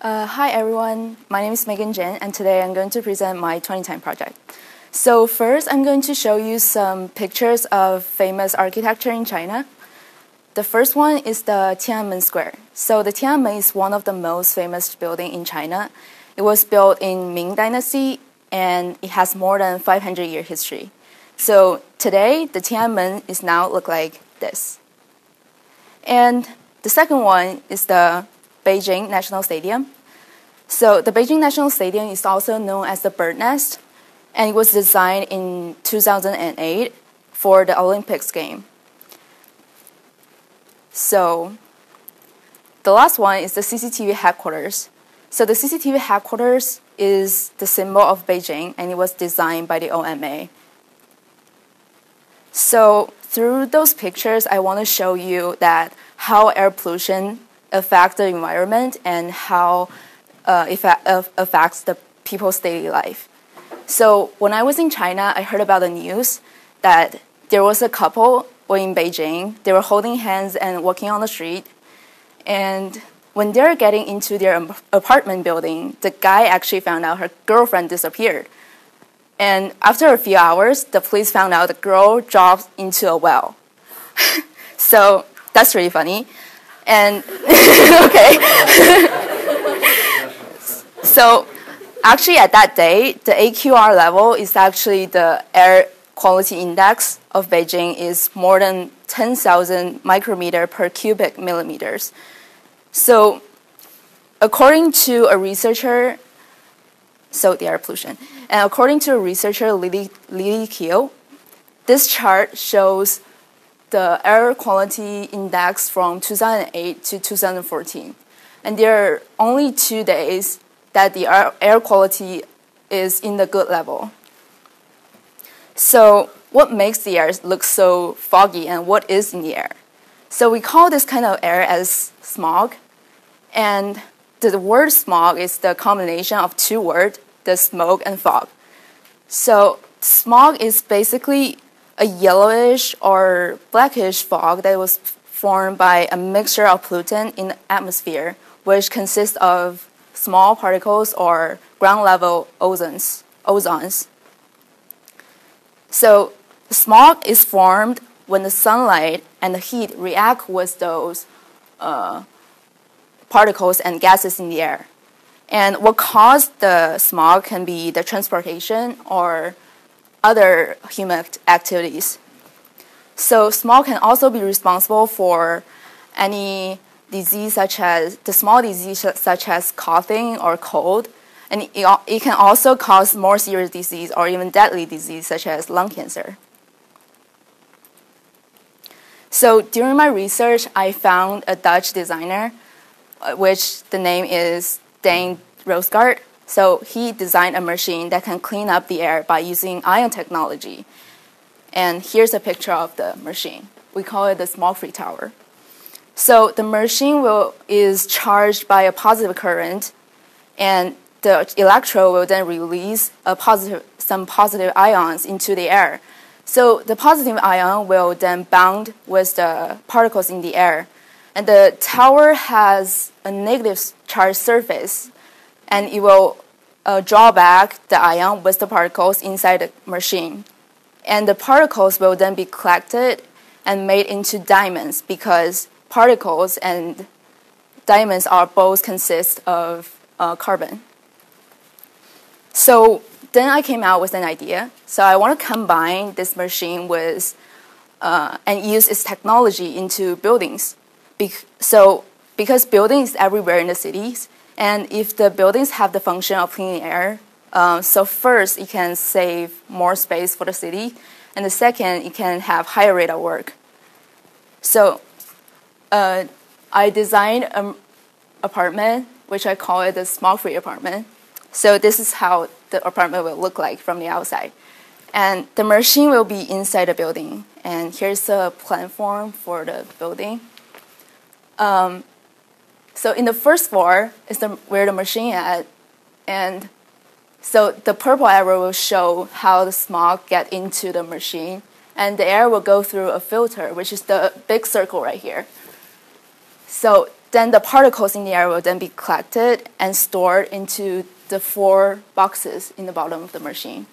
Hi everyone, my name is Megan Jen, and today I'm going to present my 2010 project. So first, I'm going to show you some pictures of famous architecture in China. The first one is the Tiananmen Square. So the Tiananmen is one of the most famous buildings in China. It was built in Ming Dynasty, and it has more than 500-year history. So today, the Tiananmen is now look like this. And the second one is the Beijing National Stadium. So the Beijing National Stadium is also known as the Bird Nest, and it was designed in 2008 for the Olympics game. So the last one is the CCTV headquarters. So the CCTV headquarters is the symbol of Beijing, and it was designed by the OMA. So through those pictures, I want to show you that how air pollution affects the environment and how it affects the people's daily life. So when I was in China, I heard about the news that there was a couple in Beijing. They were holding hands and walking on the street. And when they're getting into their apartment building, the guy actually found out her girlfriend disappeared. And after a few hours, the police found out the girl dropped into a well. So that's really funny. And okay. So actually at that day, the AQR level is actually the air quality index of Beijing is more than 10,000 micrometer per cubic millimeters. So according to a researcher, so the air pollution, and according to a researcher, Lily Keo, this chart shows the air quality index from 2008 to 2014. And there are only 2 days that the air quality is in the good level. So what makes the air look so foggy and what is in the air? So we call this kind of air as smog. And the word smog is the combination of 2 words, the smoke and fog. So smog is basically a yellowish or blackish fog that was formed by a mixture of pollutant in the atmosphere, which consists of small particles or ground-level ozons. So smog is formed when the sunlight and the heat react with those particles and gases in the air. And what caused the smog can be the transportation or other human activities. So smog can also be responsible for any disease such as the small disease such as coughing or cold, and it can also cause more serious disease or even deadly disease such as lung cancer. So during my research, I found a Dutch designer, which the name is Daan Roosgaard. So he designed a machine that can clean up the air by using ion technology. And here's a picture of the machine. We call it the smog-free tower. So the machine is charged by a positive current, and the electrode will then release some positive ions into the air. So the positive ion will then bond with the particles in the air. And the tower has a negative charged surface, and it will draw back the ion with the particles inside the machine. And the particles will then be collected and made into diamonds because particles and diamonds are both consist of carbon. So then I came out with an idea. So I want to combine this machine with and use its technology into buildings. Because buildings everywhere in the cities, and if the buildings have the function of cleaning air, so first it can save more space for the city, and the second it can have higher rate of work. So I designed an apartment, which I call it the smog-free apartment. So this is how the apartment will look like from the outside. And the machine will be inside the building. And here's the platform for the building. So in the first floor is where the machine is at. And so the purple arrow will show how the smog get into the machine. And the air will go through a filter, which is the big circle right here. So then the particles in the air will then be collected and stored into the 4 boxes in the bottom of the machine.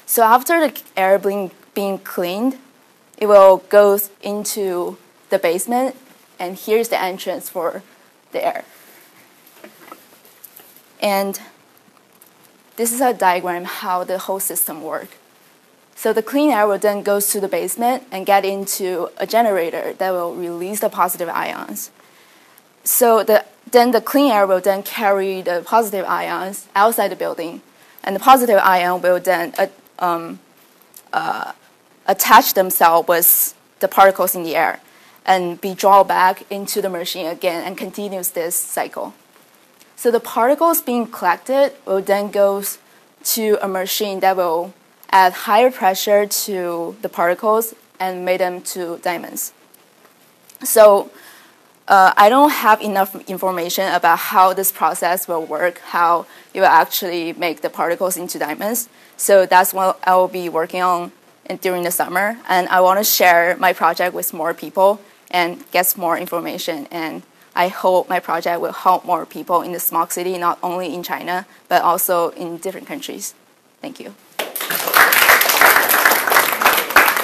So after the air being cleaned, it will go into the basement, and here's the entrance for the air. And this is a diagram how the whole system works. So the clean air will then go to the basement and get into a generator that will release the positive ions. So then the clean air will then carry the positive ions outside the building, and the positive ion will then attach themselves with the particles in the air and be drawn back into the machine again and continues this cycle. So the particles being collected will then go to a machine that will add higher pressure to the particles and make them to diamonds. So I don't have enough information about how this process will work, how it will actually make the particles into diamonds. So that's what I will be working on during the summer. And I want to share my project with more people and get more information. And I hope my project will help more people in the smog city, not only in China, but also in different countries. Thank you.